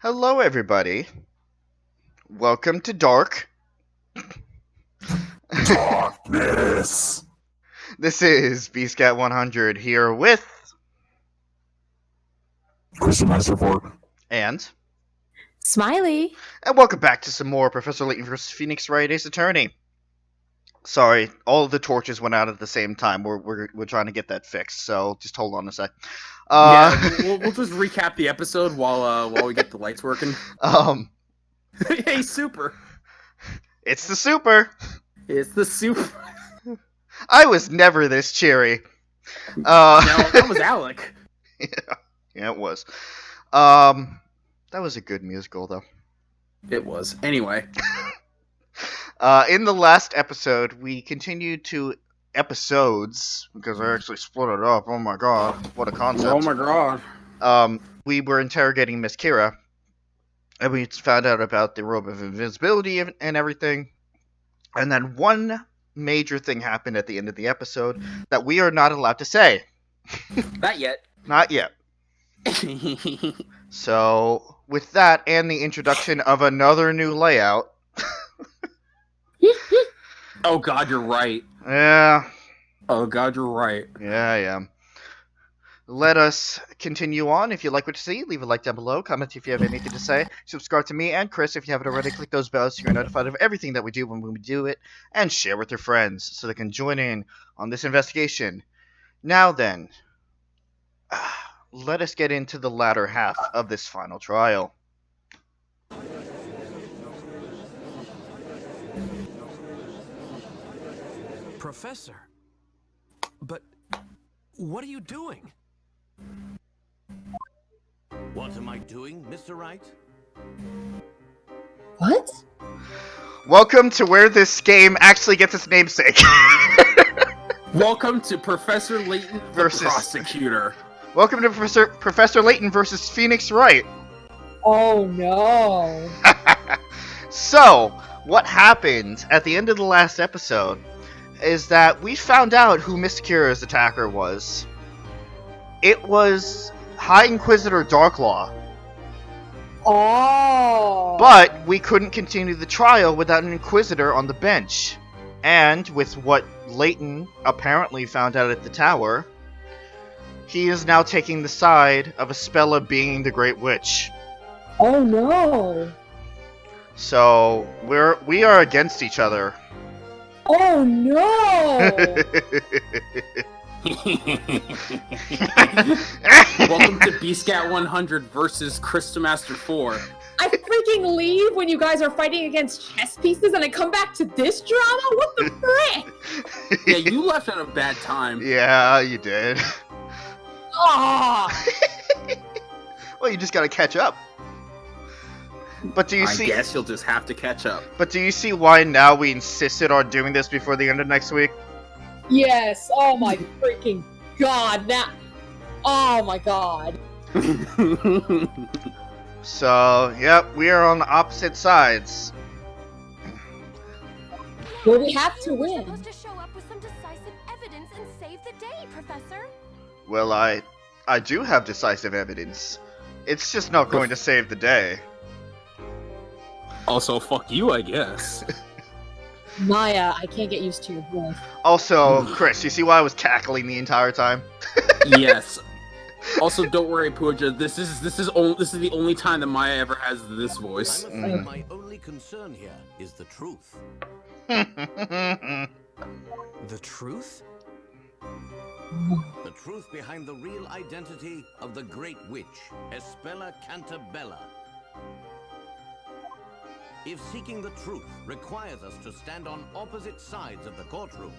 Hello, everybody. Welcome to Dark. Darkness. This is BScat 100 here with Christian Master Fort. and Smiley. welcome back to some more Professor Layton vs. Phoenix Wright Ace Attorney. Sorry, all of the torches went out at the same time. We're trying to get that fixed, so just hold on a sec. We'll just recap the episode while we get the lights working. Hey, super! It's the super. It's the super. I was never this cheery. No, that was Alec. Yeah, it was. That was a good musical, though. It was. Anyway. In the last episode, we continued to episodes, because I actually split it up. Oh my god, what a concept. Oh my god. We were interrogating Miss Kira, and we found out about the robe of invisibility and everything. And then one major thing happened at the end of the episode that we are not allowed to say. Not yet. Not yet. So, with that and the introduction of another new layout... Oh god, you're right. Yeah. Oh god, you're right. Yeah. Let us continue on. If you like what you see, leave a like down below. Comment if you have anything to say. Subscribe to me and Chris if you haven't already. Click those bells so you're notified of everything that we do when we do it. And share with your friends so they can join in on this investigation. Now then, let us get into the latter half of this final trial. Professor, but what are you doing? What am I doing, Mr. Wright? What? Welcome to where this game actually gets its namesake. Welcome to Professor Layton Versus- the Prosecutor. Welcome to Professor Layton versus Phoenix Wright. Oh no. So, what happened at the end of the last episode is that we found out who Miss Kira's attacker was. It was High Inquisitor Darklaw. Oh. But we couldn't continue the trial without an Inquisitor on the bench. And with what Layton apparently found out at the tower, he is now taking the side of Espella being the Great Witch. Oh no. So, we are against each other. Oh no. Welcome to BScat 100 versus Crystal Master 4. I freaking leave when you guys are fighting against chess pieces and I come back to this drama? What the frick? Yeah, you left at a bad time. Yeah, you did. Ah. Well, you just gotta catch up. But do you I see? guess you'll just have to catch up. But do you see why now we insisted on doing this before the end of next week? Yes. Oh my freaking god. Now. Oh my god. So, yep, we are on the opposite sides. Well, we have to You're win. supposed to show up with some decisive evidence and save the day, Professor. Well, I do have decisive evidence. It's just not going to save the day. Also, fuck you, I guess. Maya, I can't get used to your voice. Also, Chris, you see why I was cackling the entire time? Yes. Also, don't worry, Pooja. This is the only time that Maya ever has this voice. I'm afraid my only concern here is the truth. The truth? The truth behind the real identity of the Great Witch, Espella Cantabella. If seeking the truth requires us to stand on opposite sides of the courtroom,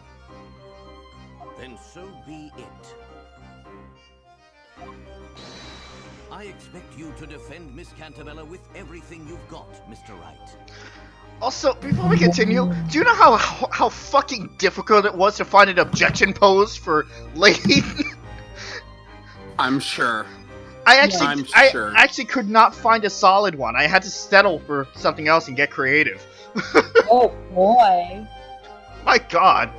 then so be it. I expect you to defend Miss Cantabella with everything you've got, Mr. Wright. Also, before we continue, do you know how fucking difficult it was to find an objection pose for Layton? I'm sure. I actually could not find a solid one. I had to settle for something else and get creative. Oh boy. My god.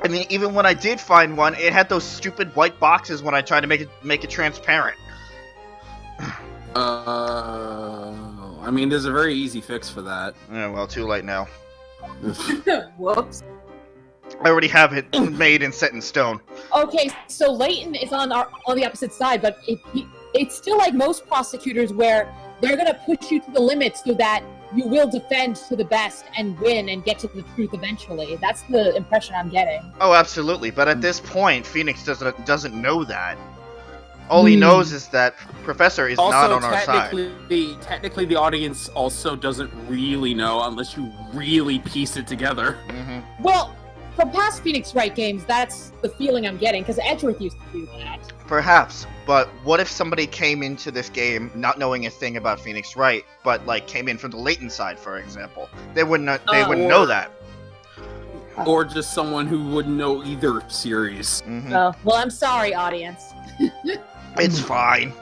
I mean, even when I did find one, it had those stupid white boxes when I tried to make it transparent. I mean, there's a very easy fix for that. Yeah, well, too late now. Whoops. I already have it made and set in stone. Okay, so Layton is on the opposite side, but it's still like most prosecutors where they're gonna push you to the limit so that you will defend to the best and win and get to the truth eventually. That's the impression I'm getting. Oh, absolutely. But at this point, Phoenix doesn't know that. All he knows is that Professor is not on our side. Technically, the audience also doesn't really know unless you really piece it together. Mm-hmm. Well, from past Phoenix Wright games, that's the feeling I'm getting, because Edgeworth used to do that. Perhaps, but what if somebody came into this game not knowing a thing about Phoenix Wright, but like came in from the Layton side, for example? They wouldn't know that. Or just someone who wouldn't know either series. Mm-hmm. Well, I'm sorry, audience. It's fine.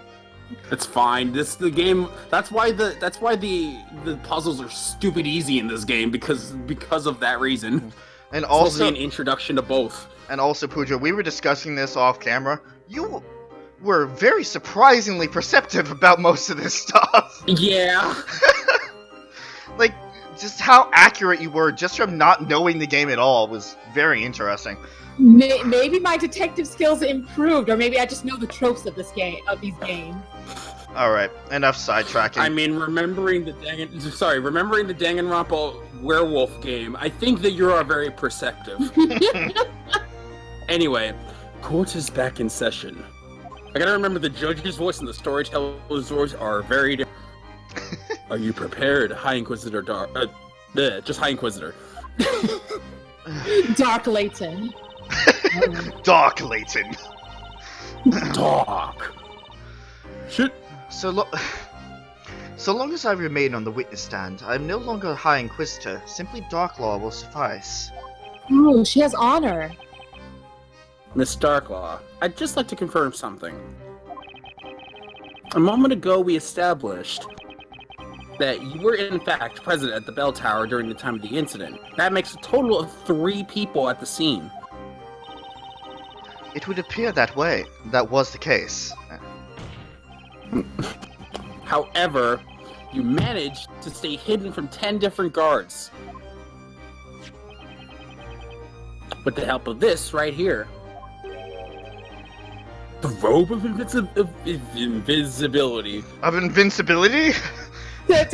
It's fine. The game. That's why the puzzles are stupid easy in this game because of that reason. And It's supposed to also be an introduction to both. And also, Pooja, we were discussing this off camera. You were very surprisingly perceptive about most of this stuff. Yeah. Like, just how accurate you were just from not knowing the game at all was very interesting. Maybe my detective skills improved, or maybe I just know the tropes of these games. Alright, enough sidetracking. I mean, remembering the Danganronpa werewolf game, I think that you are very perceptive. Anyway, court is back in session. I gotta remember the judge's voice and the storyteller's voice are very different. Are you prepared, High Inquisitor just High Inquisitor. Dark Layton. Dark Layton. Dark. Shit. So long as I remain on the witness stand, I am no longer High Inquisitor. Simply Darklaw will suffice. Ooh, she has honor. Miss Darklaw, I'd just like to confirm something. A moment ago, we established that you were in fact present at the bell tower during the time of the incident. That makes a total of 3 people at the scene. It would appear that way. That was the case. However, you managed to stay hidden from 10 different guards. With the help of this right here. The robe of invisibility. Of invincibility? I was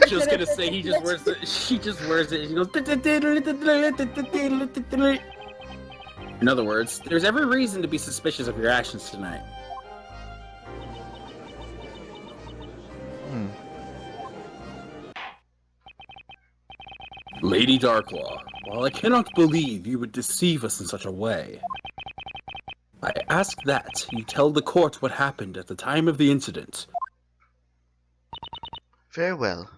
just gonna say she just wears it and she goes. In other words, there's every reason to be suspicious of your actions tonight. Lady Darklaw, while I cannot believe you would deceive us in such a way, I ask that you tell the court what happened at the time of the incident. Very well.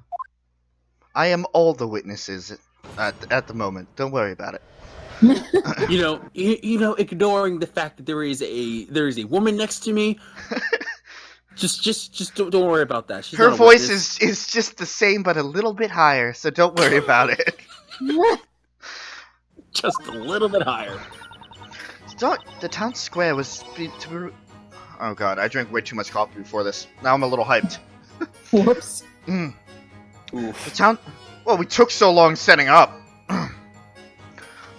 I am all the witnesses at the moment. Don't worry about it. Ignoring the fact that there is a woman next to me. Just don't worry about that. She's Her not a voice witness. is just the same, but a little bit higher. So don't worry about it. Just a little bit higher. The town square was. Oh god, I drank way too much coffee before this. Now I'm a little hyped. Whoops. The town. Well, we took so long setting up. The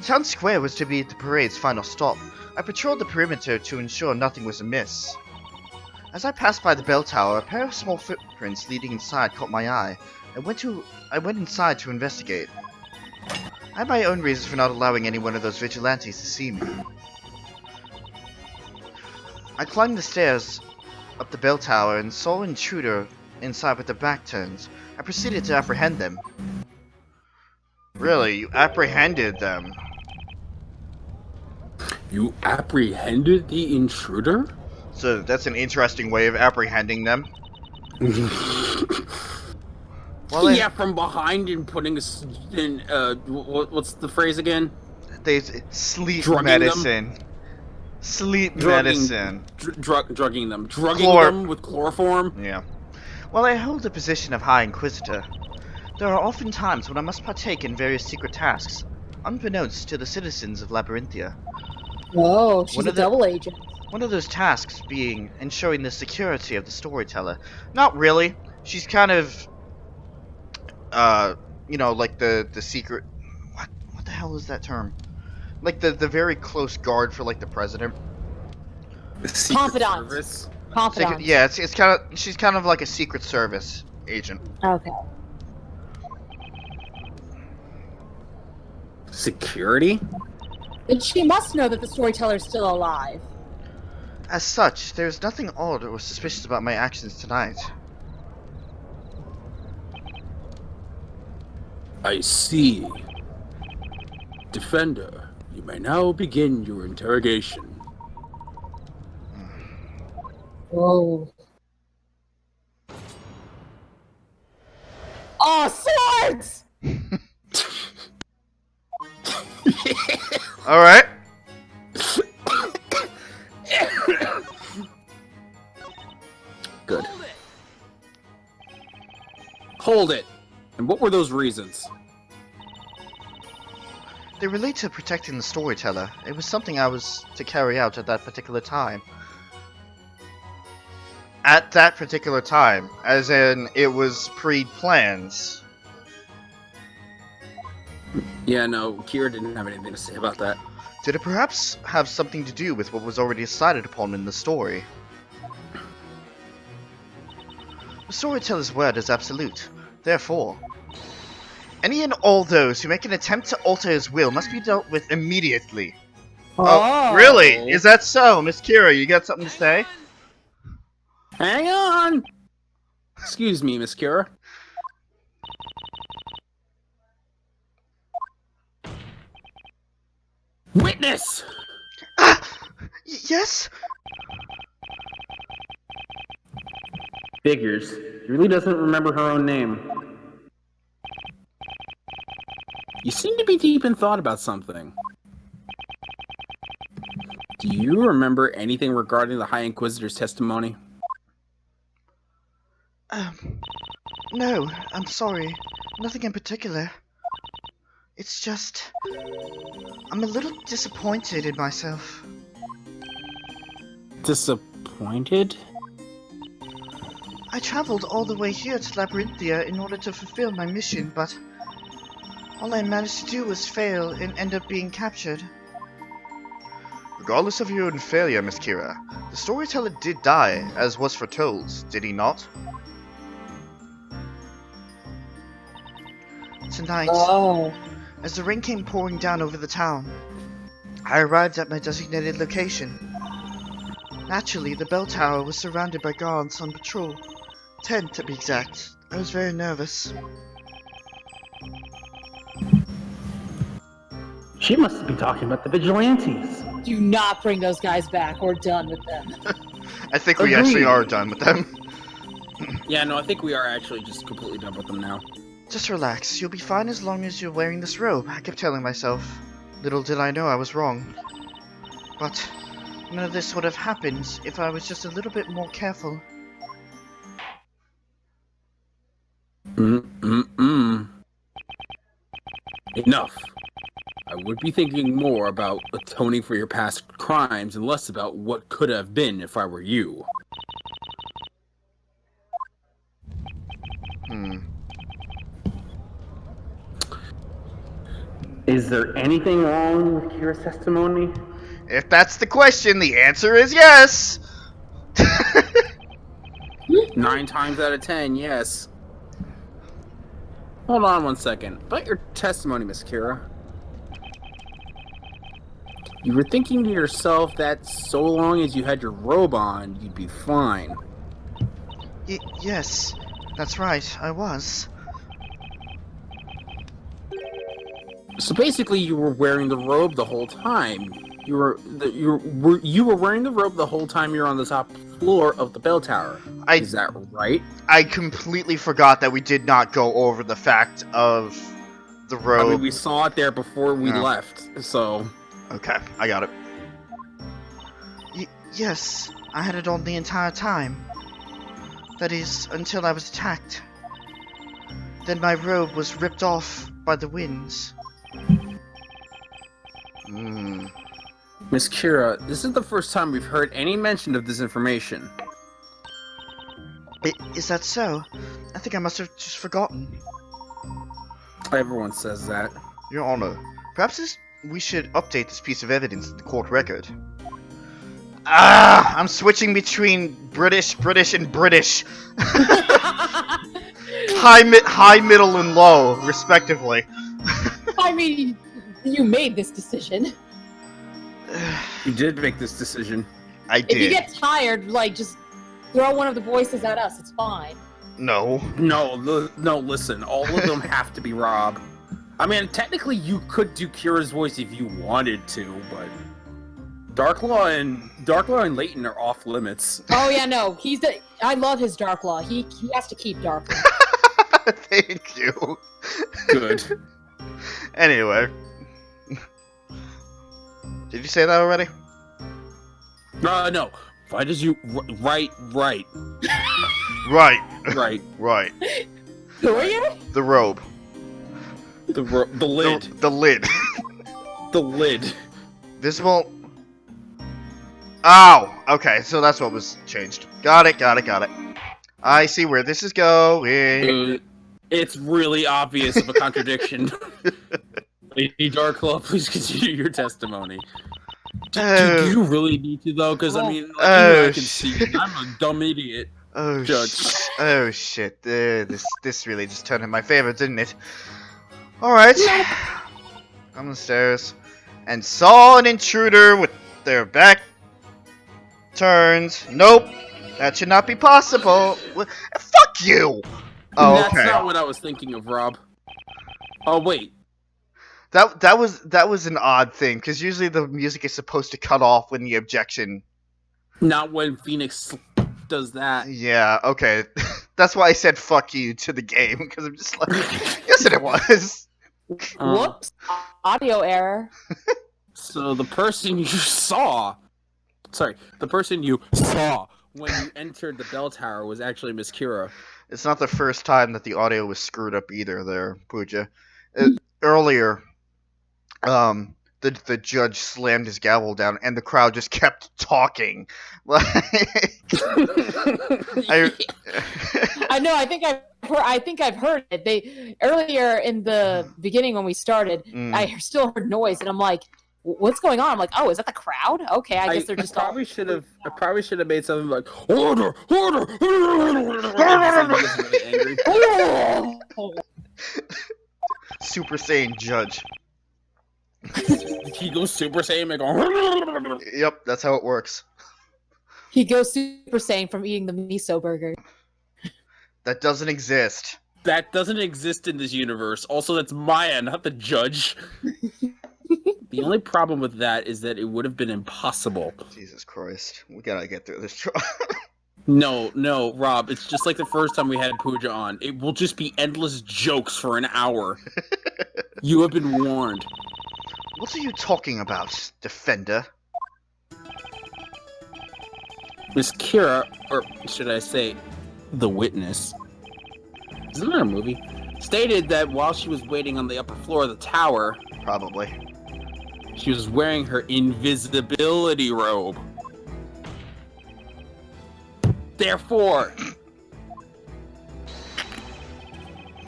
town square was to be the parade's final stop. I patrolled the perimeter to ensure nothing was amiss. As I passed by the bell tower, a pair of small footprints leading inside caught my eye. I went inside to investigate. I had my own reasons for not allowing any one of those vigilantes to see me. I climbed the stairs up the bell tower and saw an intruder inside with their back turned. I proceeded to apprehend them. Really? You apprehended them? You apprehended the intruder? So that's an interesting way of apprehending them. Well, yeah, from behind and putting us in. What's the phrase again? They sleep Drugging medicine. Sleep medicine. Drugging them them with chloroform. Yeah. While I hold the position of High Inquisitor, there are often times when I must partake in various secret tasks, unbeknownst to the citizens of Labyrinthia. Oh, she's One a of the- double agent. One of those tasks being ensuring the security of the storyteller. Not really. She's kind of, like the secret. What the hell is that term? Like the very close guard for like the president. The Secret Confidant. Service? Confidant. Yeah, it's kind of she's kind of like a Secret Service agent. Okay. Security? Then she must know that the storyteller's still alive. As such, there's nothing odd or suspicious about my actions tonight. I see. Defender, you may now begin your interrogation. Whoa. Oh, swords! All right. Good. Hold it! And what were those reasons? They relate to protecting the storyteller. It was something I was to carry out at that particular time. At that particular time, as in it was pre-planned. Yeah, no, Kira didn't have anything to say about that. Did it perhaps have something to do with what was already decided upon in the story? The storyteller's word is absolute. Therefore, any and all those who make an attempt to alter his will must be dealt with immediately. Oh, really? Is that so? Miss Kira, you got something to say? Hang on! Excuse me, Miss Kira. Witness! Yes? Figures. She really doesn't remember her own name. You seem to be deep in thought about something. Do you remember anything regarding the High Inquisitor's testimony? No, I'm sorry. Nothing in particular. It's just... I'm a little disappointed in myself. Disappointed? I traveled all the way here to Labyrinthia in order to fulfill my mission, but... all I managed to do was fail and end up being captured. Regardless of your own failure, Miss Kira, the storyteller did die, as was foretold, did he not? Tonight, as the rain came pouring down over the town, I arrived at my designated location. Naturally, the bell tower was surrounded by guards on patrol. 10 to be exact. I was very nervous. She must be talking about the vigilantes. Do not bring those guys back. We're done with them. I think we actually are done with them. Yeah, no, I think we are actually just completely done with them now. Just relax. You'll be fine as long as you're wearing this robe, I kept telling myself. Little did I know I was wrong. But none of this would have happened if I was just a little bit more careful. Enough. I would be thinking more about atoning for your past crimes and less about what could have been if I were you. Is there anything wrong with Kira's testimony? If that's the question, the answer is yes! 9 times out of 10, yes. Hold on one second. About your testimony, Miss Kira. You were thinking to yourself that so long as you had your robe on, you'd be fine. Yes, that's right, I was. So basically, you were wearing the robe the whole time. You were wearing the robe the whole time you were on the top floor of the bell tower. Is that right? I completely forgot that we did not go over the fact of the robe. I mean, we saw it there before we left, so... Okay, I got it. Yes, I had it on the entire time. That is, until I was attacked. Then my robe was ripped off by the winds. Miss Kira, this is the first time we've heard any mention of this information. Is that so? I think I must have just forgotten. Everyone says that. Your Honor, perhaps we should update this piece of evidence in the court record. I'm switching between British, and British. high, middle, and low, respectively. I mean, you made this decision. You did make this decision. I did. If you get tired, like, just throw one of the voices at us. It's fine. No. No, listen. All of them have to be Rob. I mean, technically, you could do Kira's voice if you wanted to, but Darklaw and Layton are off limits. Oh yeah, no, I love his Darklaw. He has to keep Darklaw. Thank you. Good. Anyway. Did you say that already? No. Why does you... Right. Right. Right. Right. Who are you? The robe. The lid. The lid. The lid. Visible. Ow! Okay, so that's what was changed. Got it. I see where this is going. It's really obvious of a contradiction. Lady Darklaw, please continue your testimony. Do you really need to, though? Because, I mean, I can see it. I'm a dumb idiot. Judge. Oh, shit. This really just turned in my favor, didn't it? Alright. On the stairs. And saw an intruder with their back turned. Nope. That should not be possible. Fuck you! Oh, okay. That's not what I was thinking of, Rob. Oh, wait. That was an odd thing, because usually the music is supposed to cut off when the objection... Not when Phoenix does that. Yeah, okay. That's why I said fuck you to the game, because I'm just like, yes it was. Whoops. Audio error. So the person you saw when you entered the bell tower was actually Miss Kira. It's not the first time that the audio was screwed up either there, Pooja. Earlier, the judge slammed his gavel down, and the crowd just kept talking. Like, I know. I think I've heard it. They earlier in the beginning when we started, I still heard noise, and I'm like, "What's going on?" I'm like, "Oh, is that the crowd?" Okay, I guess they're just. I probably should have made something like order. Super Saiyan judge. He goes Super Saiyan and go. Yep, that's how it works. He goes Super Saiyan from eating the miso burger. That doesn't exist. That doesn't exist in this universe. Also, that's Maya, not the judge. The only problem with that is that it would have been impossible. Jesus Christ. We gotta get through this trial. No, Rob, it's just like the first time we had Pooja on. It will just be endless jokes for an hour. You have been warned. What are you talking about, Defender? Miss Kira, or should I say, the witness, isn't that a movie? Stated that while she was waiting on the upper floor of the tower... Probably. She was wearing her invisibility robe. Therefore,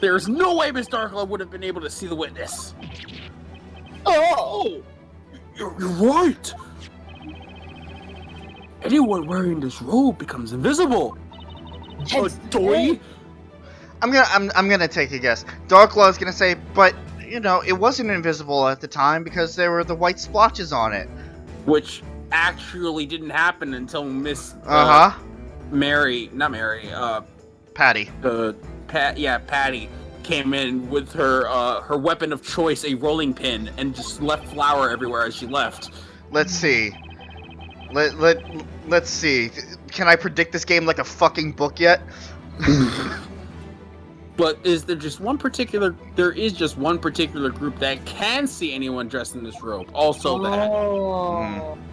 there's no way Miss Darklaw would have been able to see the witness. Oh! You're right! Anyone wearing this robe becomes invisible. Doy? I'm gonna take a guess. Darklaw's gonna say, but you know, it wasn't invisible at the time because there were the white splotches on it. Which actually didn't happen until Miss Patty. Patty came in with her weapon of choice, a rolling pin, and just left flour everywhere as she left. Let's see. Let's see. Can I predict this game like a fucking book yet? But is there just one particular... There is just one particular group that can see anyone dressed in this robe. Also that.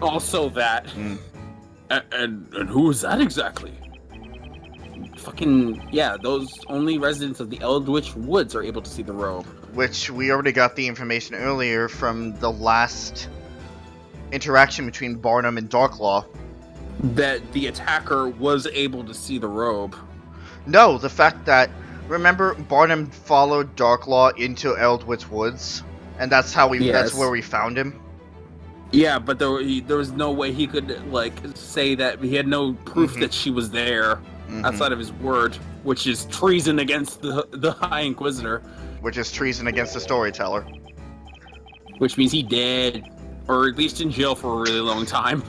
Also that. And who is that exactly? Fucking... Yeah, those only residents of the Eldritch Woods are able to see the robe. Which we already got the information earlier from the last interaction between Barnum and Darklaw. That the attacker was able to see the robe. No, the fact that, remember, Barnum followed Darklaw into Eldritch Woods, and that's how we. Yes. That's where we found him. Yeah, but there was no way he could say that. He had no proof that she was there outside of his word, which is treason against the High Inquisitor. Which is treason against the storyteller. Which means he dead, or at least in jail for a really long time.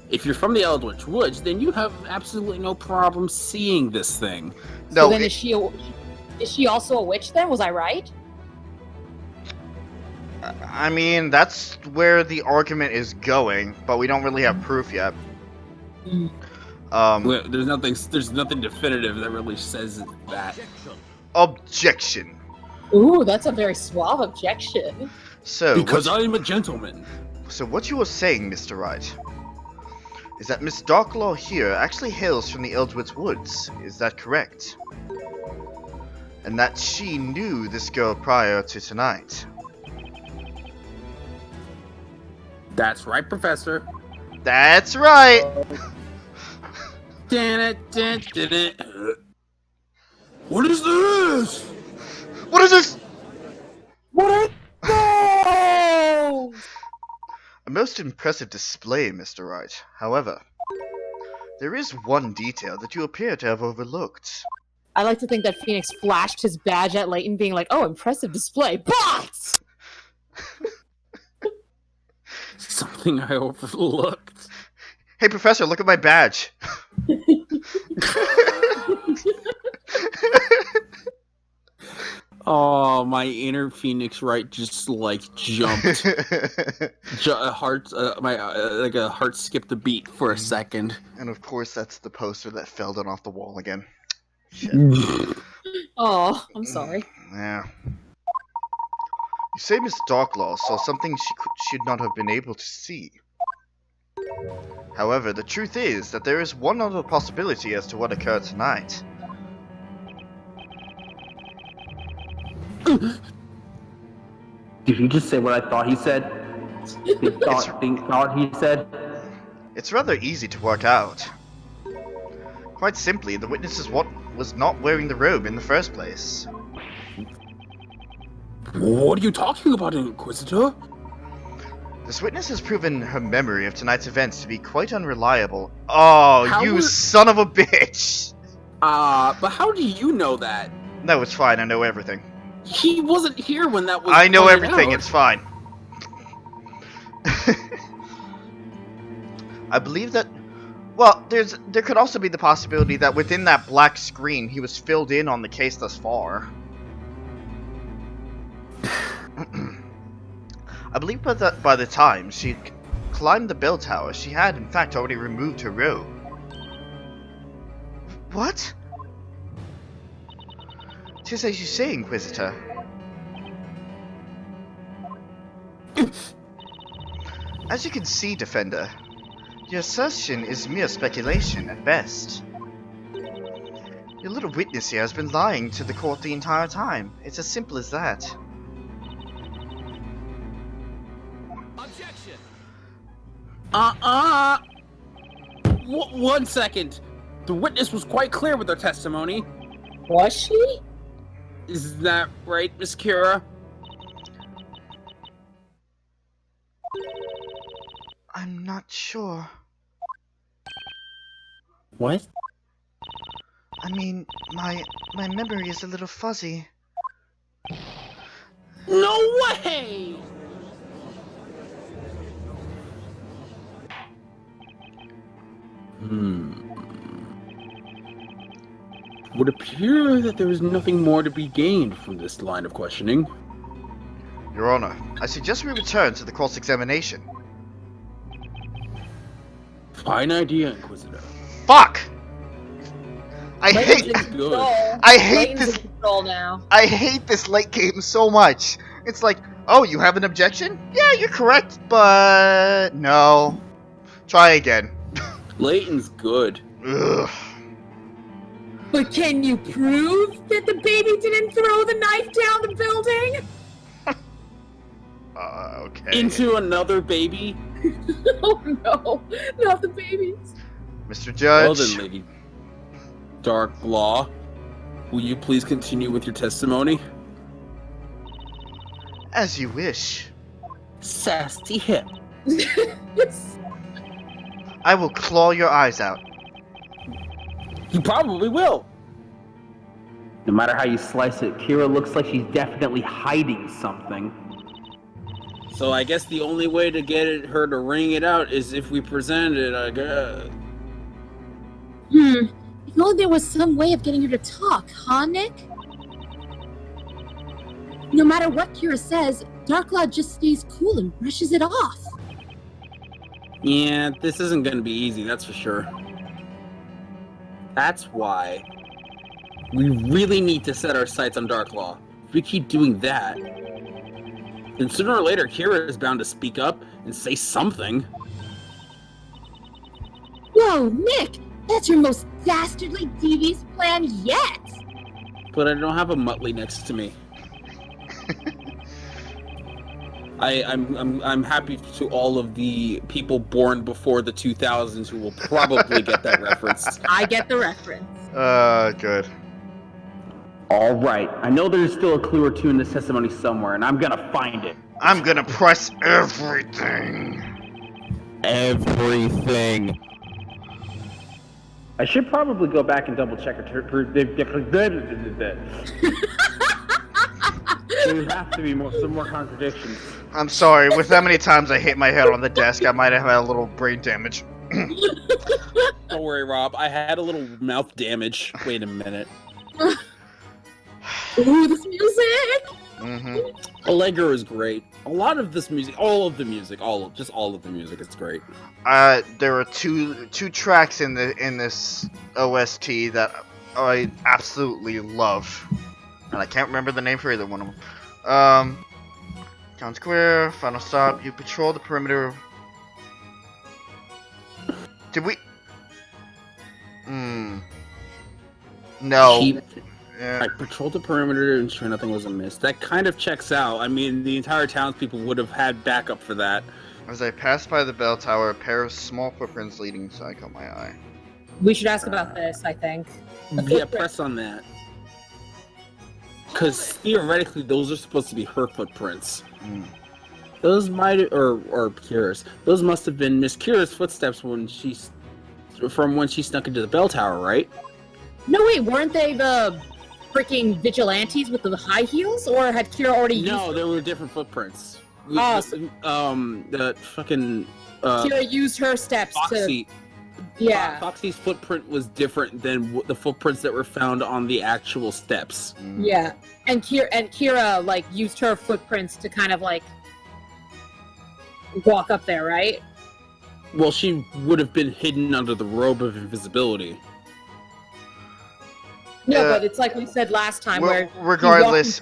If you're from the Eldritch Woods, then you have absolutely no problem seeing this thing. No, So then is she also a witch then? Was I right? I mean, that's where the argument is going, but we don't really have proof yet. There's nothing definitive that really says that. Objection. Ooh, that's a very suave objection. So, Because I'm a gentleman. So what you were saying, Mr. Wright, is that Miss Darklaw here actually hails from the Eldritch Woods. Is that correct? And that she knew this girl prior to tonight. That's right, Professor. That's right! What is this? What is this? What are those? A most impressive display, Mr. Wright. However, there is one detail that you appear to have overlooked. I like to think that Phoenix flashed his badge at Layton, being like, "Oh, impressive display, but." Something I overlooked. Hey, Professor, look at my badge. Oh, my inner Phoenix Wright just jumped. A heart skipped a beat for a second. And of course, that's the poster that fell down off the wall again. Shit. Oh, I'm sorry. Yeah. You say Miss Darklaw saw something she should not have been able to see. However, the truth is that there is one other possibility as to what occurred tonight. Did he just say what I thought he said? Thought he said? It's rather easy to work out. Quite simply, the witness was not wearing the robe in the first place. What are you talking about, Inquisitor? This witness has proven her memory of tonight's events to be quite unreliable. Oh, son of a bitch! But how do you know that? No, it's fine, I know everything. He wasn't here when that was I know pointed everything, out. it's fine. I believe that... Well, there could also be the possibility that within that black screen, he was filled in on the case thus far. I believe by the time she climbed the bell tower, she had in fact already removed her robe. What? 'Tis as you say, Inquisitor. As you can see, Defender, your assertion is mere speculation at best. Your little witness here has been lying to the court the entire time. It's as simple as that. Objection! One second. The witness was quite clear with her testimony. Was she? Is that right, Miss Kira? I'm not sure. What? I mean, my memory is a little fuzzy. No way! Would appear that there is nothing more to be gained from this line of questioning. Your Honor, I suggest we return to the cross-examination. Fine idea, Inquisitor. Fuck! I hate Layton's this. in control now. I hate this late game so much. It's like, oh, you have an objection? Yeah, you're correct, but no. Try again. Layton's good. Ugh. But can you prove that the baby didn't throw the knife down the building? Okay. Into another baby? Oh no, not the babies. Mr. Well Judge. then, Lady Dark Law, will you please continue with your testimony? As you wish. Sassy hip. I will claw your eyes out. You probably will. No matter how you slice it, Kira looks like she's definitely hiding something. So I guess the only way to get her to ring it out is if we present it, I guess. If only there was some way of getting her to talk, huh, Nick? No matter what Kira says, Darklaw just stays cool and brushes it off. Yeah, this isn't gonna be easy, that's for sure. That's why we really need to set our sights on Darklaw. If we keep doing that, then sooner or later Kira is bound to speak up and say something. Whoa, Nick! That's your most dastardly, devious plan yet! But I don't have a Muttley next to me. I'm happy to all of the people born before the 2000s who will probably get that reference. I get the reference. Good. Alright, I know there's still a clue or two in this testimony somewhere, and I'm gonna find it. I'm gonna press everything. Everything. I should probably go back and double check her. There have to be some more contradictions. I'm sorry, with that many times I hit my head on the desk, I might have had a little brain damage. Don't worry, Rob. I had a little mouth damage. Wait a minute. Ooh, this music! Mm-hmm. Allegro is great. A lot of this music, all of the music, all of the music, it's great. There are two tracks in this OST that I absolutely love, and I can't remember the name for either one of them. Town Square, Final Stop. You patrol the perimeter. Did we? No. Yeah. I patrolled the perimeter and ensure nothing was amiss. That kind of checks out. I mean, the entire townspeople would have had backup for that. As I passed by the bell tower, a pair of small footprints leading inside caught my eye. We should ask about this, I think. Yeah, press on that. Because theoretically, those are supposed to be her footprints. Those might, or Kira's. Those must have been Miss Kira's footsteps when she snuck into the bell tower, right? No, wait, weren't they the freaking vigilantes with the high heels, or had Kira already used No, there were different footprints. Oh, The fucking Kira used her steps Foxy. to... Yeah. Foxy's footprint was different than the footprints that were found on the actual steps. Yeah. And Kira, like, used her footprints to kind of, like, walk up there, right? Well, she would have been hidden under the robe of invisibility. No, but it's like we said last time, where regardless,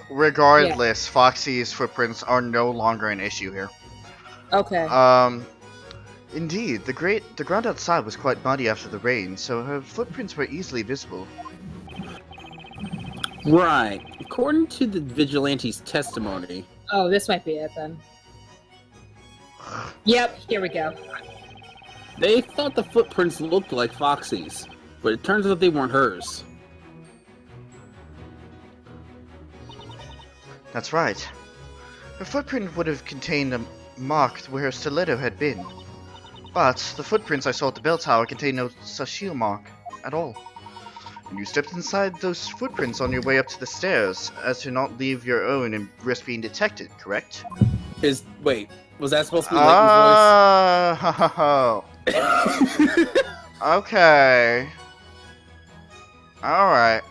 Foxy's footprints are no longer an issue here. Okay. Indeed, the ground outside was quite muddy after the rain, so her footprints were easily visible. Right. According to the vigilante's testimony. Oh, this might be it then. Yep, here we go. They thought the footprints looked like Foxy's, but it turns out they weren't hers. That's right. Her footprint would have contained a mark where her stiletto had been. But the footprints I saw at the bell tower contained no such heel mark at all. And you stepped inside those footprints on your way up to the stairs, as to not leave your own and risk being detected, correct? Wait, was that supposed to be Layton's voice? Okay. Alright.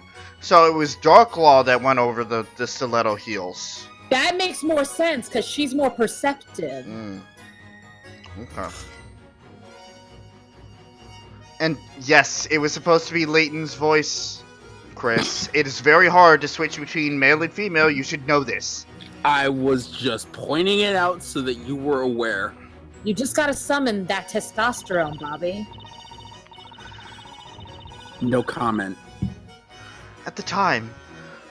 So it was Darklaw that went over the stiletto heels. That makes more sense, because she's more perceptive. Okay. And yes, it was supposed to be Layton's voice, Chris. It is very hard to switch between male and female. You should know this. I was just pointing it out so that you were aware. You just gotta summon that testosterone, Bobby. No comment. At the time,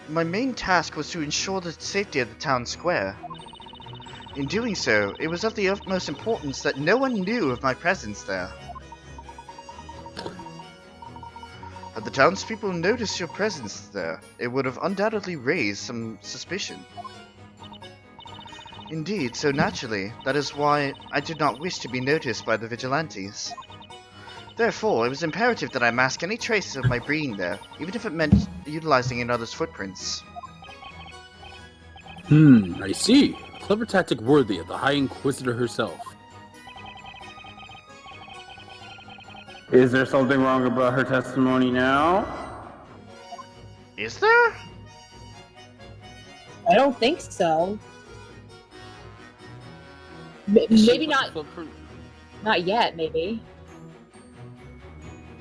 my main task was to ensure the safety of the town square. In doing so, it was of the utmost importance that no one knew of my presence there. Had the townspeople noticed your presence there, it would have undoubtedly raised some suspicion. Indeed, so naturally, that is why I did not wish to be noticed by the vigilantes. Therefore, it was imperative that I mask any traces of my being there, even if it meant utilizing another's footprints. I see. Clever tactic worthy of the High Inquisitor herself. Is there something wrong about her testimony now? Is there? I don't think so. Maybe not. Not yet. Maybe.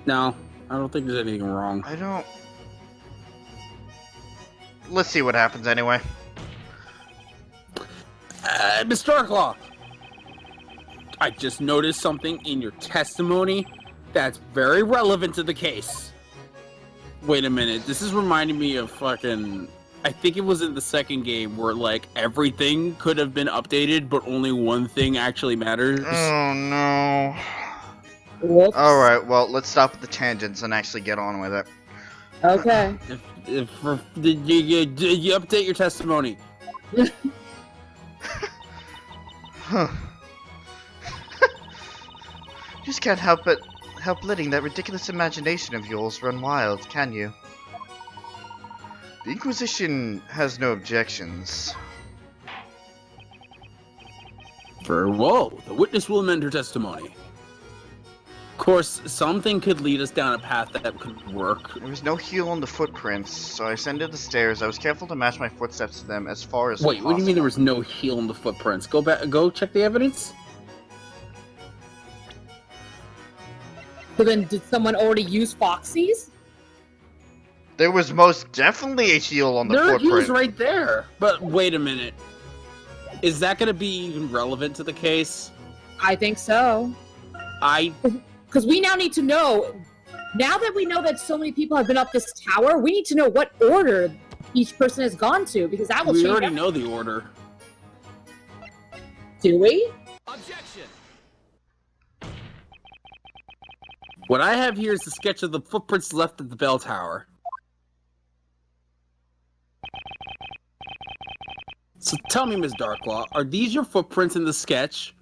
No, I don't think there's anything wrong. I don't... Let's see what happens anyway. Miss Darklaw! I just noticed something in your testimony that's very relevant to the case. Wait a minute, this is reminding me of fucking... I think it was in the second game where, like, everything could have been updated, but only one thing actually matters. Oh no. Whoops. Alright, well, let's stop with the tangents and actually get on with it. Okay. Did you update your testimony? Huh. Just can't help letting that ridiculous imagination of yours run wild, can you? The Inquisition has no objections. Very well. The witness will amend her testimony. Of course, something could lead us down a path that could work. There was no heel on the footprints, so I ascended the stairs. I was careful to match my footsteps to them as far as Wait, possible. what do you mean there was no heel in the footprints? Go check the evidence? So then, did someone already use Foxy's? There was most definitely a heel on the There are footprint. heels right there. But wait a minute. Is that going to be even relevant to the case? I think so. Because we now need to know, now that we know that so many people have been up this tower, we need to know what order each person has gone to, because that will We change already everything. know the order. Do we? Objection! What I have here is a sketch of the footprints left at the bell tower. So tell me, Ms. Darklaw, are these your footprints in the sketch?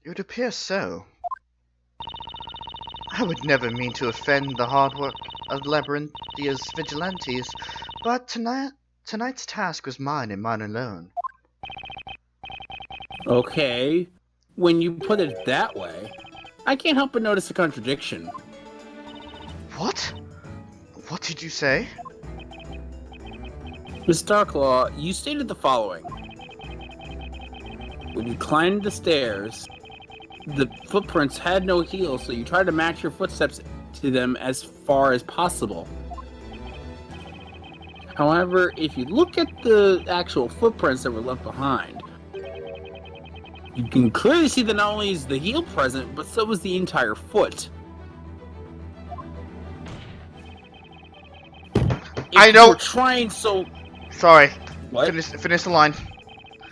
It would appear so. I would never mean to offend the hard work of Labyrinthia's vigilantes, but tonight's task was mine and mine alone. Okay. When you put it that way, I can't help but notice a contradiction. What? What did you say? Ms. Darklaw, you stated the following. When you climbed the stairs, the footprints had no heels, so you tried to match your footsteps to them as far as possible. However, if you look at the actual footprints that were left behind, you can clearly see that not only is the heel present, but so is the entire foot. I know- You're trying so... Sorry. What? Finish the line.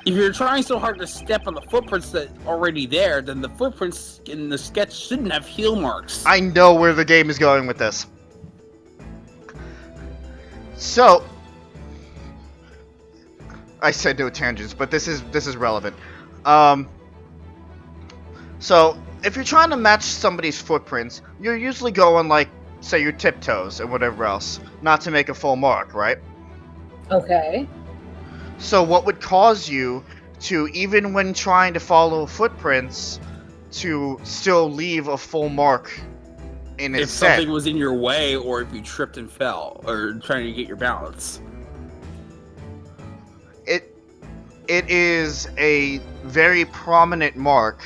If you're trying so hard to step on the footprints that are already there, then the footprints in the sketch shouldn't have heel marks. I know where the game is going with this. So, I said no tangents, but this is relevant. So if you're trying to match somebody's footprints, you're usually going like, say, your tiptoes and whatever else, not to make a full mark, right? Okay. So what would cause you to, even when trying to follow footprints, to still leave a full mark in its If set? something was in your way, or if you tripped and fell, or trying to get your balance. It is a very prominent mark,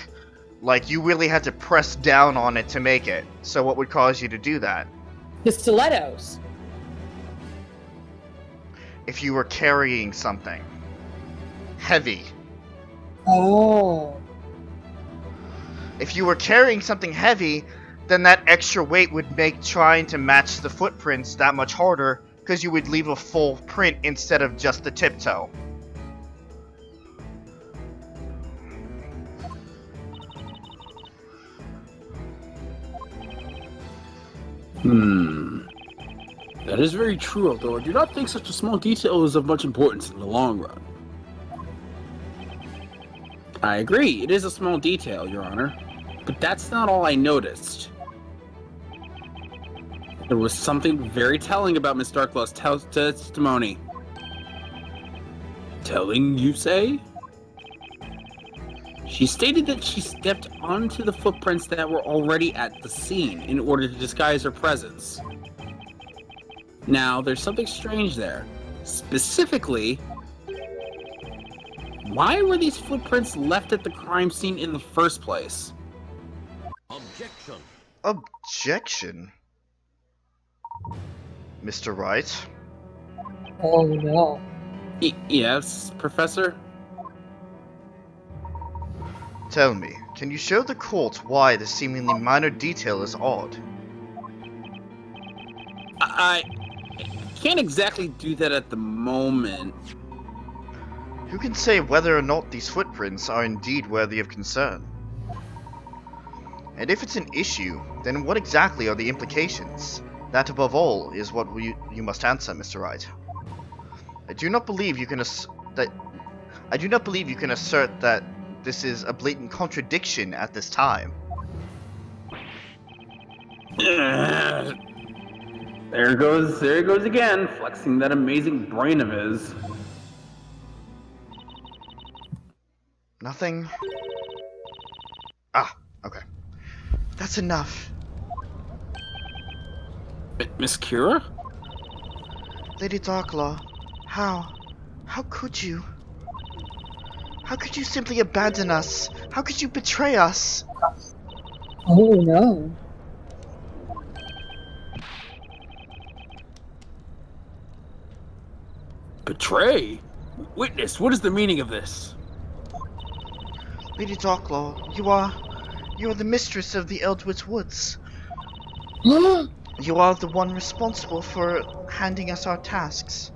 like you really had to press down on it to make it. So what would cause you to do that? The stilettos. If you were carrying something heavy. Oh. If you were carrying something heavy, then that extra weight would make trying to match the footprints that much harder, because you would leave a full print instead of just the tiptoe. That is very true, although I do not think such a small detail is of much importance in the long run. I agree, it is a small detail, Your Honor. But that's not all I noticed. There was something very telling about Miss Darklaw's testimony. Telling, you say? She stated that she stepped onto the footprints that were already at the scene in order to disguise her presence. Now, there's something strange there. Specifically, why were these footprints left at the crime scene in the first place? Objection. Objection? Mr. Wright? Oh no. Yes, Professor? Tell me, can you show the court why this seemingly minor detail is odd? I can't exactly do that at the moment. Who can say whether or not these footprints are indeed worthy of concern? And if it's an issue, then what exactly are the implications? That, above all, is what you must answer, Mr. Wright. I do not believe you can assert that this is a blatant contradiction at this time. There he goes again, flexing that amazing brain of his. Nothing? Ah, okay. That's enough. Miss Kira? Lady Darklaw, how could you? How could you simply abandon us? How could you betray us? Oh no. Betray? Witness, what is the meaning of this? Lady Darklaw, you are the mistress of the Eldritch Woods. You are the one responsible for handing us our tasks.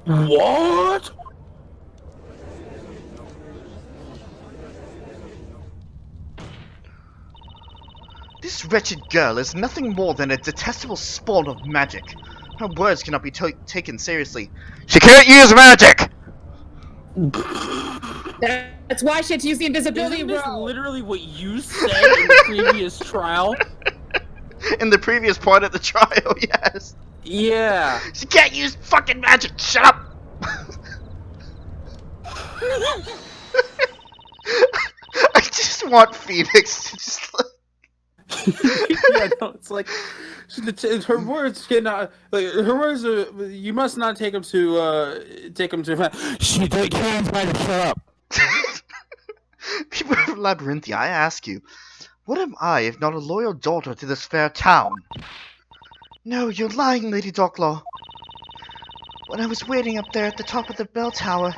What? This wretched girl is nothing more than a detestable spawn of magic. Her words cannot be taken seriously. She can't use magic! That's why she had to use the invisibility, Isn't this bro. literally what you said in the previous trial? In the previous part of the trial, yes. Yeah. She can't use fucking magic! Shut up! I just want Phoenix to just like... Yeah, no, it's like her words cannot. Like, her words are. You must not take them to. She can't try to shut up. People of Labyrinthia, I ask you, what am I if not a loyal daughter to this fair town? No, you're lying, Lady Darklaw. When I was waiting up there at the top of the bell tower,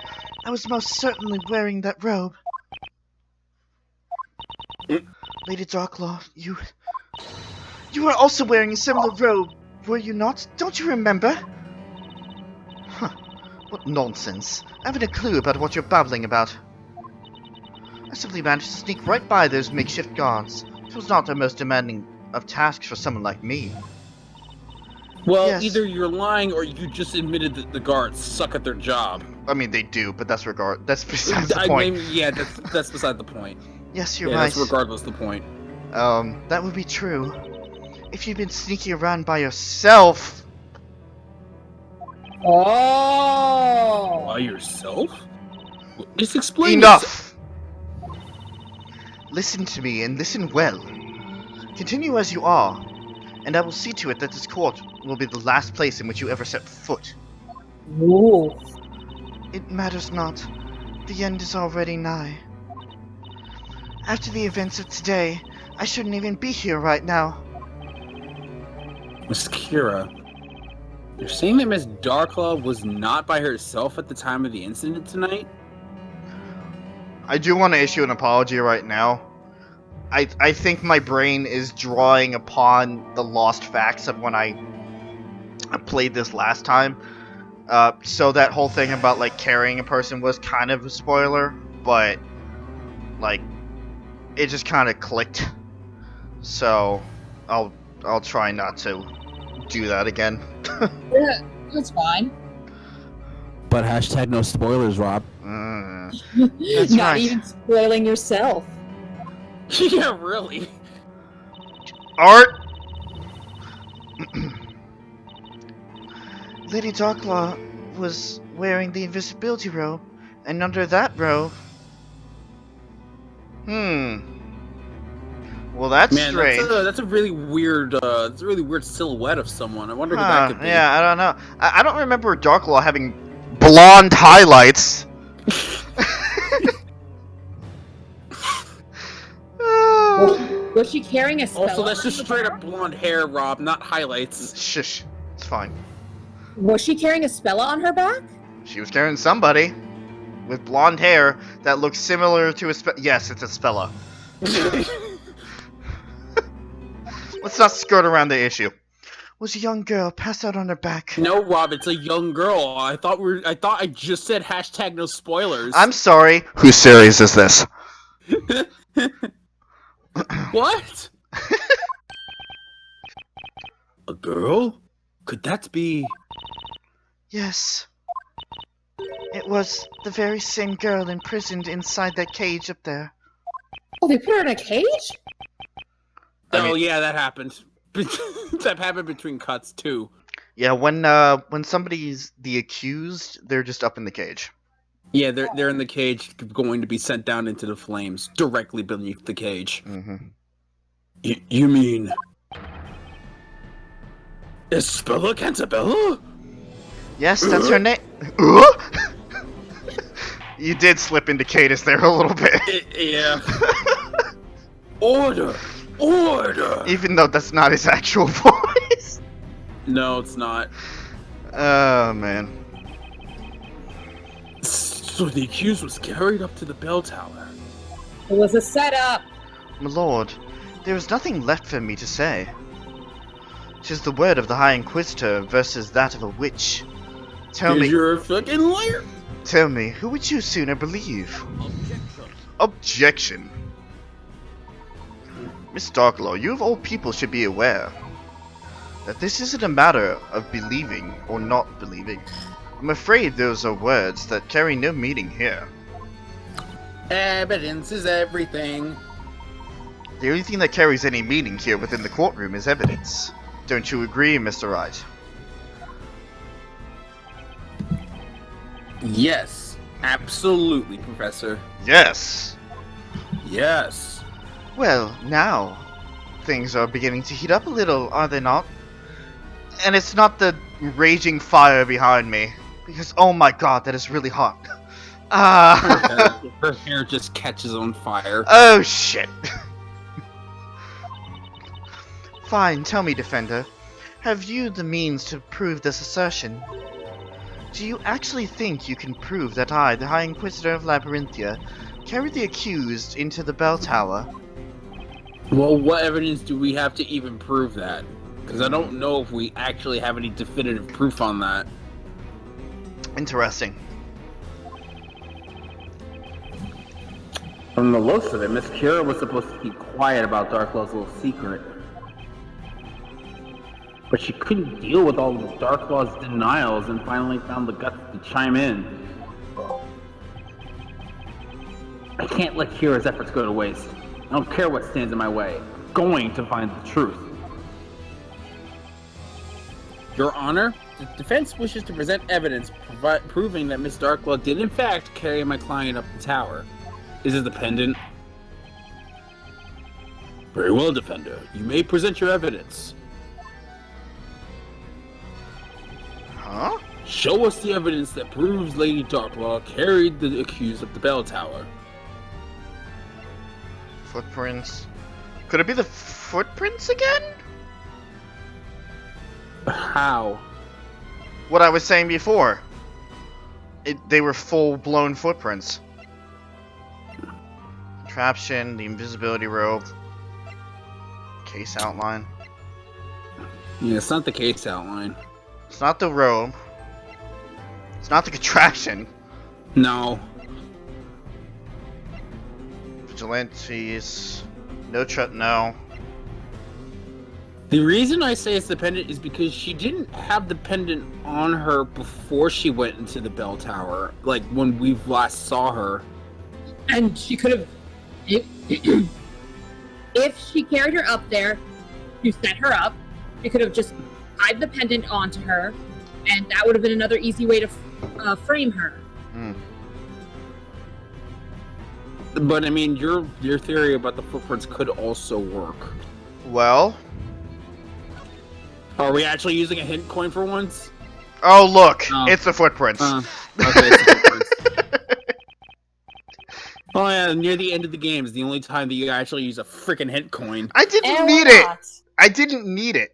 I was most certainly wearing that robe. Lady Darklaw, you were also wearing a similar robe, were you not? Don't you remember? Huh. What nonsense. I haven't a clue about what you're babbling about. I simply managed to sneak right by those makeshift guards. It was not the most demanding of tasks for someone like me. Well, Yes. either you're lying or you just admitted that the guards suck at their job. I mean, they do, but that's besides the point. I mean, yeah, that's beside the point. Yes, you're Yeah, right. that's regardless the point. That would be true. If you'd been sneaking around by yourself... Oh. By yourself? Just explain. Enough! Listen to me, and listen well. Continue as you are, and I will see to it that this court will be the last place in which you ever set foot. Ooh. It matters not. The end is already nigh. After the events of today, I shouldn't even be here right now. Miss Kira, you're saying that Miss Darklaw was not by herself at the time of the incident tonight? I do want to issue an apology right now. I think my brain is drawing upon the lost facts of when I played this last time. So that whole thing about, like, carrying a person was kind of a spoiler, but, like, it just kind of clicked. So, I'll try not to do that again. Yeah, that's fine. But hashtag no spoilers, Rob. That's Not right. even spoiling yourself. Yeah, really. Art. Lady Darklaw was wearing the invisibility robe, and under that robe. Well, that's Man, strange. that's a really weird silhouette of someone. I wonder who that could be. Yeah, I don't know. I don't remember Darklaw having blonde highlights. Was she carrying a spell? Also, that's just straight up blonde hair, Rob, not highlights. Shush. It's fine. Was she carrying a spella on her back? She was carrying somebody with blonde hair that looks similar to a Yes, it's a Spella. Let's not skirt around the issue. Was a young girl passed out on her back. No, Rob, it's a young girl. I thought I just said hashtag no spoilers. I'm sorry. Whose series is this? What? A girl? Could that be? Yes. It was the very same girl imprisoned inside that cage up there. Oh, they put her in a cage? Yeah, that happened. That happened between cuts too. Yeah, when somebody's the accused, they're just up in the cage. Yeah, they're in the cage, going to be sent down into the flames directly beneath the cage. Mm-hmm. You mean Isabella Cantabella? Yes, that's her name. You did slip into Cadus there a little bit. Yeah. Order! Even though that's not his actual voice. No, it's not. Oh, man. So the accused was carried up to the bell tower. It was a setup. My lord, there is nothing left for me to say. 'Tis the word of the High Inquisitor versus that of a witch. Tell me, You're a fucking liar. Tell me, who would you sooner believe? Objection. Objection. Miss Darklaw, you of all people should be aware that this isn't a matter of believing or not believing. I'm afraid those are words that carry no meaning here. Evidence is everything. The only thing that carries any meaning here within the courtroom is evidence. Don't you agree, Mr. Wright? Yes, absolutely, Professor. Yes! Yes. Well, now, things are beginning to heat up a little, are they not? And it's not the raging fire behind me, because oh my god, that is really hot. Her hair just catches on fire. Oh shit. Fine, tell me, Defender. Have you the means to prove this assertion? Do you actually think you can prove that I, the High Inquisitor of Labyrinthia, carried the accused into the bell tower? Well, what evidence do we have to even prove that? Because I don't know if we actually have any definitive proof on that. Interesting. From the looks of it, Miss Kira was supposed to keep quiet about Darklaw's little secret. But she couldn't deal with all of Darklaw's denials and finally found the guts to chime in. I can't let Kira's efforts go to waste. I don't care what stands in my way. I'm going to find the truth. Your Honor, the defense wishes to present evidence proving that Miss Darklaw did in fact carry my client up the tower. Is it the pendant? Very well, Defender. You may present your evidence. Huh? Show us the evidence that proves Lady Darklaw carried the accused up the bell tower. Footprints. Could it be the footprints again? How? What I was saying before. They were full-blown footprints. Contraption, the invisibility robe. Case outline. Yeah, it's not the case outline. It's not the robe. It's not the contraption. No. Vigilantes. No. The reason I say it's the pendant is because she didn't have the pendant on her before she went into the bell tower, like when we last saw her. And she could have, if she carried her up there to set her up, she could have just tied the pendant onto her, and that would have been another easy way to frame her. But I mean, your theory about the footprints could also work. Well, Are we actually using a hint coin for once? oh look, Oh. it's the footprints. Okay, it's the footprints. Oh yeah, near the end of the game is the only time that you actually use a freaking hint coin. I didn't And need why it. not? I didn't need it.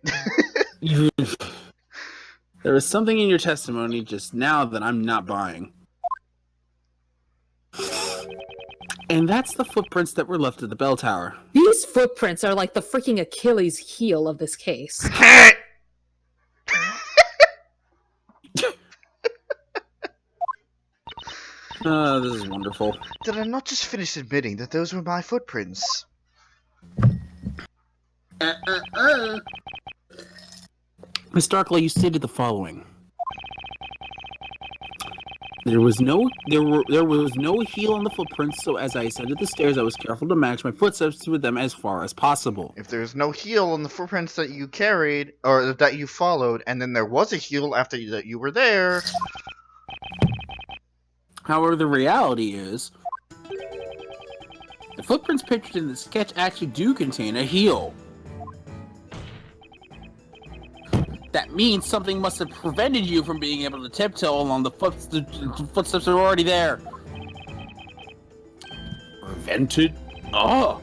There was something in your testimony just now that I'm not buying. And that's the footprints that were left at the bell tower. These footprints are like the freaking Achilles heel of this case. This is wonderful. Did I not just finish admitting that those were my footprints? Miss Darklight, you stated the following. There was no heel on the footprints, so as I ascended the stairs, I was careful to match my footsteps with them as far as possible. If there's no heel on the footprints that you carried, or that you followed, and then there was a heel after that you were there... However, the reality is, the footprints pictured in the sketch actually do contain a heel. That means something must have prevented you from being able to tiptoe along the footsteps that are already there. Prevented? Oh,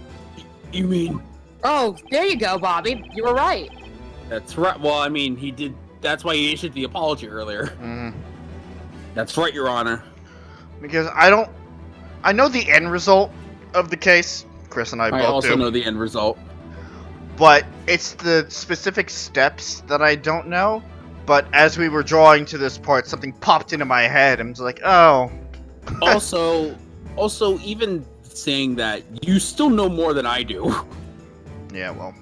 you mean... Oh, there you go, Bobby. You were right. That's right. Well, I mean, he did... That's why he issued the apology earlier. That's right, Your Honor. Because I know the end result of the case. Chris and I both also do. know the end result. But it's the specific steps that I don't know. But as we were drawing to this part, something popped into my head. I'm just like, oh. also, even saying that, you still know more than I do. Yeah, well.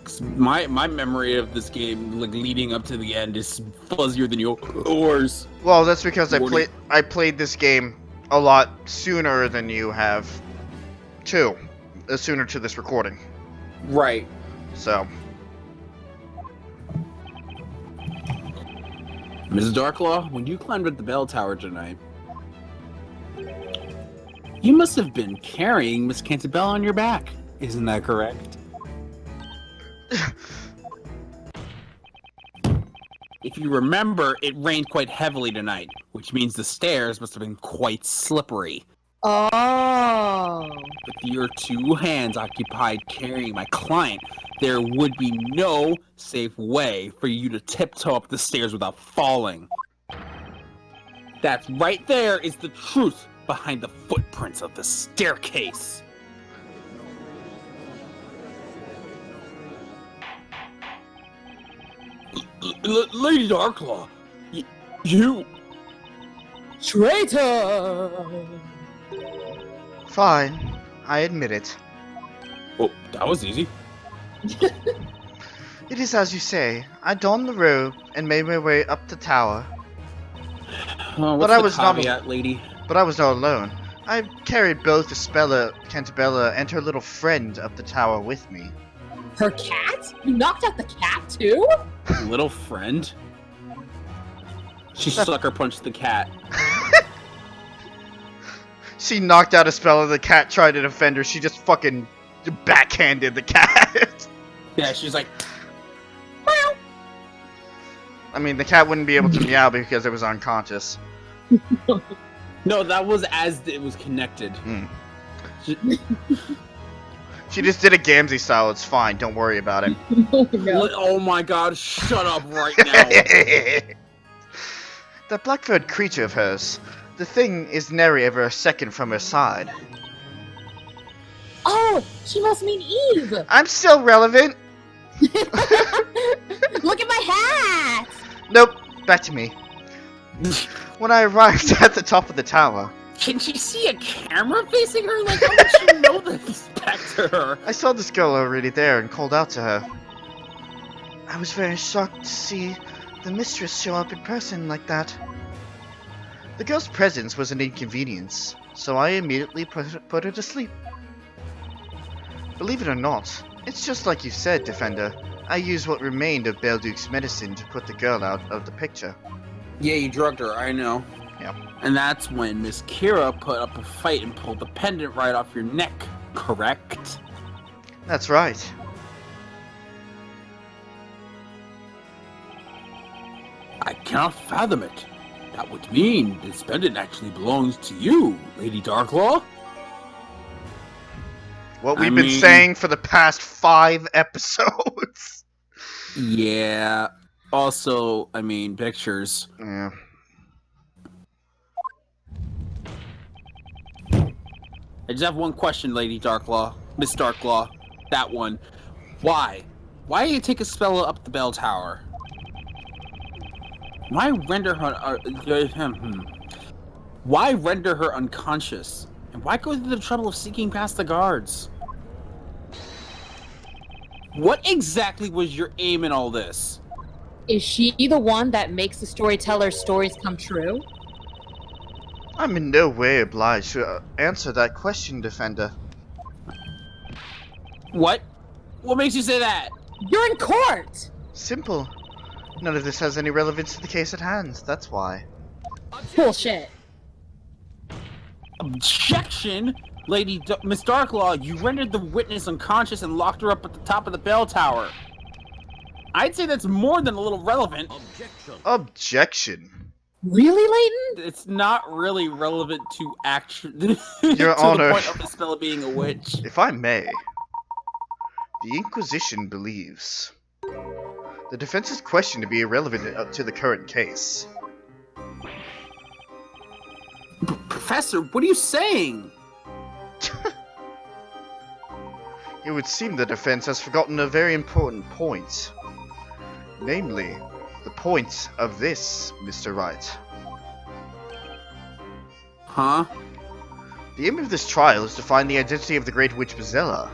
'Cause my memory of this game, like leading up to the end, is fuzzier than yours. Well, that's because I played this game a lot sooner than you have, too. Sooner to this recording. Right. So. Mrs. Darklaw, when you climbed up the bell tower tonight, you must have been carrying Miss Cantabella on your back. Isn't that correct? If you remember, it rained quite heavily tonight, which means the stairs must have been quite slippery. Oh. With your two hands occupied carrying my client, there would be no safe way for you to tiptoe up the stairs without falling. That right there is the truth behind the footprints of the staircase. Lady Darklaw, you... Traitor! Fine. I admit it. Oh, that was easy. It is as you say. I donned the robe and made my way up the tower. What's But I the was not caveat, lady? But I was not alone. I carried both Espella, Cantabella, and her little friend up the tower with me. Her cat? You knocked out the cat too? Little friend? She sucker punched the cat. She knocked out Espella, the cat tried to defend her, she just fucking backhanded the cat. Yeah, she's like... Meow. I mean, the cat wouldn't be able to meow because it was unconscious. No, that was as it was connected. She just did a Gamzee style, it's fine, don't worry about it. Oh my god, shut up right now. That black-furred creature of hers, the thing is nary ever a second from her side. Oh, she must mean Eve! I'm still relevant! Look at my hat! Nope, back to me. When I arrived at the top of the tower, Can she see a camera facing her? Like, how would she know this back to her? I saw this girl already there and called out to her. I was very shocked to see the mistress show up in person like that. The girl's presence was an inconvenience, so I immediately put her to sleep. Believe it or not, it's just like you said, Defender. I used what remained of Belduke's medicine to put the girl out of the picture. Yeah, you drugged her, I know. Yeah. And that's when Miss Kira put up a fight and pulled the pendant right off your neck, correct? That's right. I cannot fathom it. That would mean this pendant actually belongs to you, Lady Darklaw. What we've been saying for the past 5 episodes. Yeah. Also, I mean, pictures. Yeah. I just have one question, Lady Darklaw. Miss Darklaw. That one. Why? Why did you take a spell up the bell tower? Why render her... Why render her unconscious? And why go through the trouble of sneaking past the guards? What exactly was your aim in all this? Is she the one that makes the storyteller's stories come true? I'm in no way obliged to answer that question, Defender. What? What makes you say that? You're in court! Simple. None of this has any relevance to the case at hand, that's why. Bullshit. Objection! Miss Darklaw, you rendered the witness unconscious and locked her up at the top of the bell tower. I'd say that's more than a little relevant. Objection. Really, Layton? It's not really relevant to action. Your to Honor. the point of the spell being a witch. If I may, the Inquisition believes the defense's question to be irrelevant to the current case. Professor, what are you saying? It would seem the defense has forgotten a very important point. Namely, the point of this, Mr. Wright. Huh? The aim of this trial is to find the identity of the Great Witch Bezella.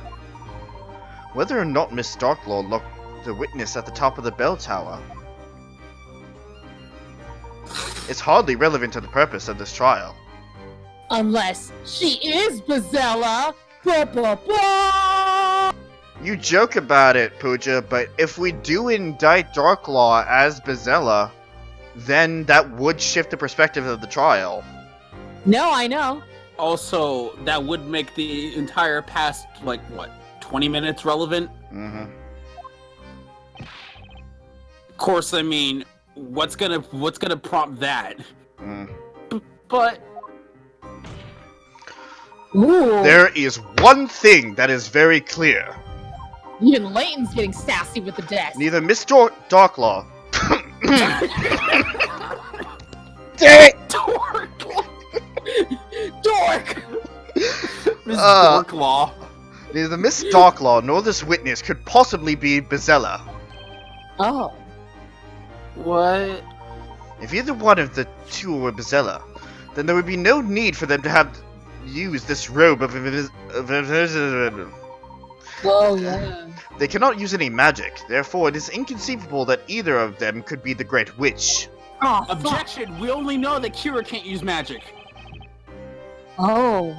Whether or not Miss Darklaw locked the witness at the top of the bell tower, it's hardly relevant to the purpose of this trial. Unless she is Bezella! Ba ba ba! You joke about it, Pooja, but if we do indict Darklaw as Bezella, then that would shift the perspective of the trial. No, I know. Also, that would make the entire past, like, what, 20 minutes relevant? Mm-hmm. Of course, I mean, what's gonna prompt that? But... Ooh. There is one thing that is very clear. Even Layton's getting sassy with the desk. Neither Miss Darklaw... Dang it! Dork! Miss Darklaw. Neither Miss Darklaw nor this witness could possibly be Bezella. Oh. What? If either one of the two were Bezella, then there would be no need for them to have used this robe of Oh, yeah. They cannot use any magic, therefore it is inconceivable that either of them could be the Great Witch. Oh, Objection! We only know that Kira can't use magic. Oh.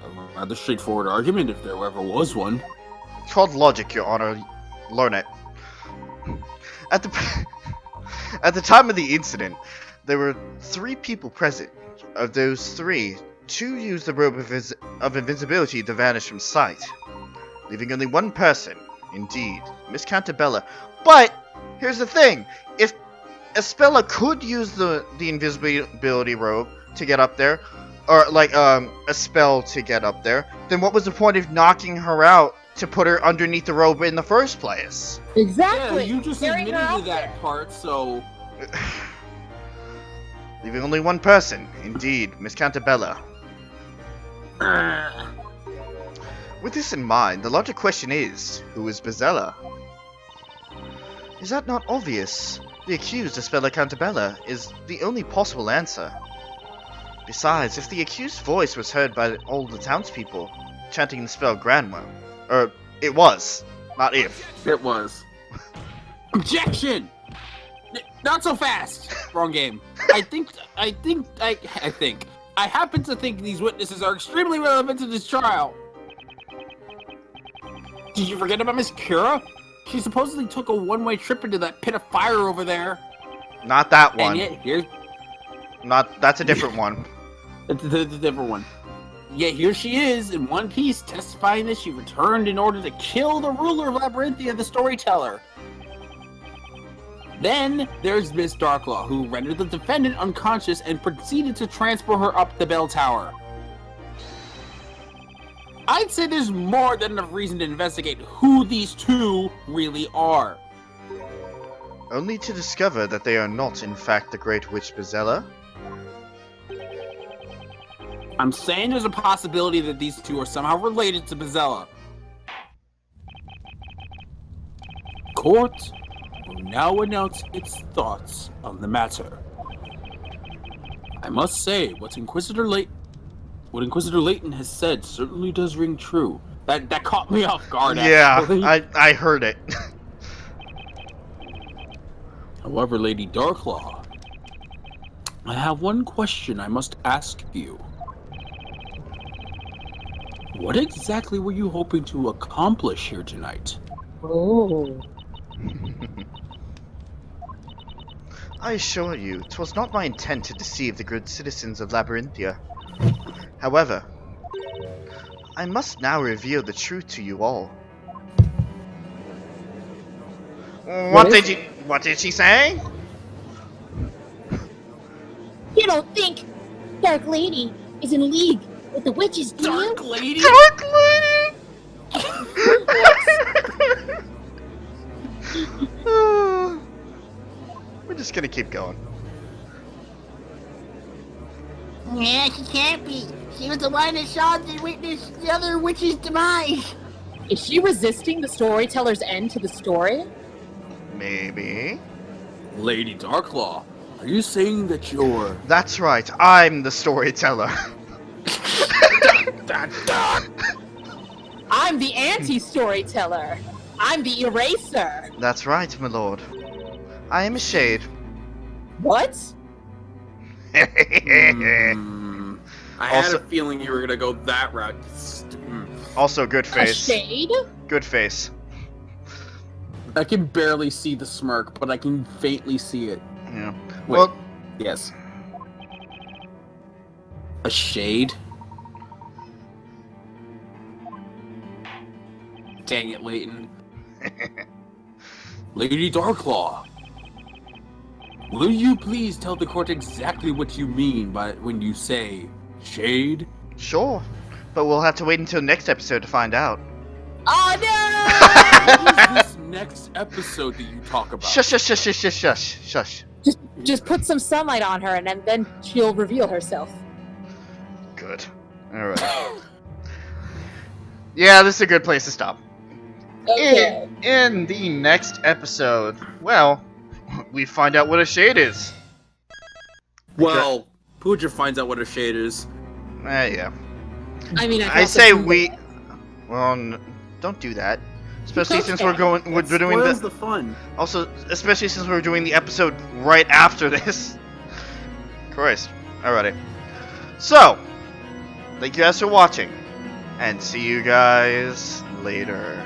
A rather straightforward argument if there ever was one. It's called logic, Your Honor. Learn it. At the time of the incident, there were 3 people present. Of those 3, 2 used the robe of invisibility to vanish from sight, leaving only one person, indeed, Miss Cantabella. But here's the thing: if Espella could use the invisibility robe to get up there, or like a spell to get up there, then what was the point of knocking her out to put her underneath the robe in the first place? Exactly. Yeah, you just Carrying her admitted out to that there. part, so... Leaving only one person, indeed, Miss Cantabella. With this in mind, the logic question is, who is Bezella? Is that not obvious? The accused, Espella Cantabella, is the only possible answer. Besides, if the accused's voice was heard by all the townspeople chanting the spell Granwell, or it was, Not if. It was. Objection! Not so fast! Wrong game. I happen to think these witnesses are extremely relevant to this trial. Did you forget about Miss Kira? She supposedly took a one-way trip into that pit of fire over there. Not that one. And yet, here's... That's a different one. It's a different one. Yet here she is, in one piece, testifying that she returned in order to kill the ruler of Labyrinthia, the storyteller. Then, there's Miss Darklaw, who rendered the defendant unconscious and proceeded to transport her up the bell tower. I'd say there's more than enough reason to investigate who these two really are. Only to discover that they are not, in fact, the Great Witch Bezella. I'm saying there's a possibility that these two are somehow related to Bezella. Court will now announce its thoughts on the matter. I must say, what Inquisitor Layton has said certainly does ring true. That caught me off guard, actually. Yeah, I heard it. However, Lady Darklaw, I have one question I must ask you. What exactly were you hoping to accomplish here tonight? Oh. I assure you, 'twas not my intent to deceive the good citizens of Labyrinthia. However, I must now reveal the truth to you all. What did she say? You don't think Dark Lady is in league with the witches, do you? Dark Lady? Dark Lady! We're just gonna keep going. Yeah, she can't be. She was the one that saw the witness the other witch's demise. Is she resisting the storyteller's end to the story? Maybe. Lady Darklaw, are you saying that you're... That's right, I'm the storyteller. I'm the anti-storyteller. I'm the eraser. That's right, my lord. I am a shade. What? I had Also- a feeling you were gonna go that route. Also, good A face. shade? Good face. I can barely see the smirk, but I can faintly see it. Yeah. Wait. Well, Yes. A shade? Dang it, Layton. Lady Darklaw, will you please tell the court exactly what you mean by when you say shade? sure. But we'll have to wait until next episode to find out. Oh What is this next episode that you talk about? Shush, shush, shush, shush, shush, shush, shush. no! Just put some sunlight on her, and then she'll reveal herself. Good. Alright. Yeah, this is a good place to stop. Okay. In the next episode, well, we find out what a shade is. Well, Pooja finds out what a shade is. Yeah. I mean, I say we. Well, don't do that. Especially since we're doing Spoils the fun. Also, especially since we're doing the episode right after this. Christ. Alrighty. So, thank you guys for watching, and see you guys later.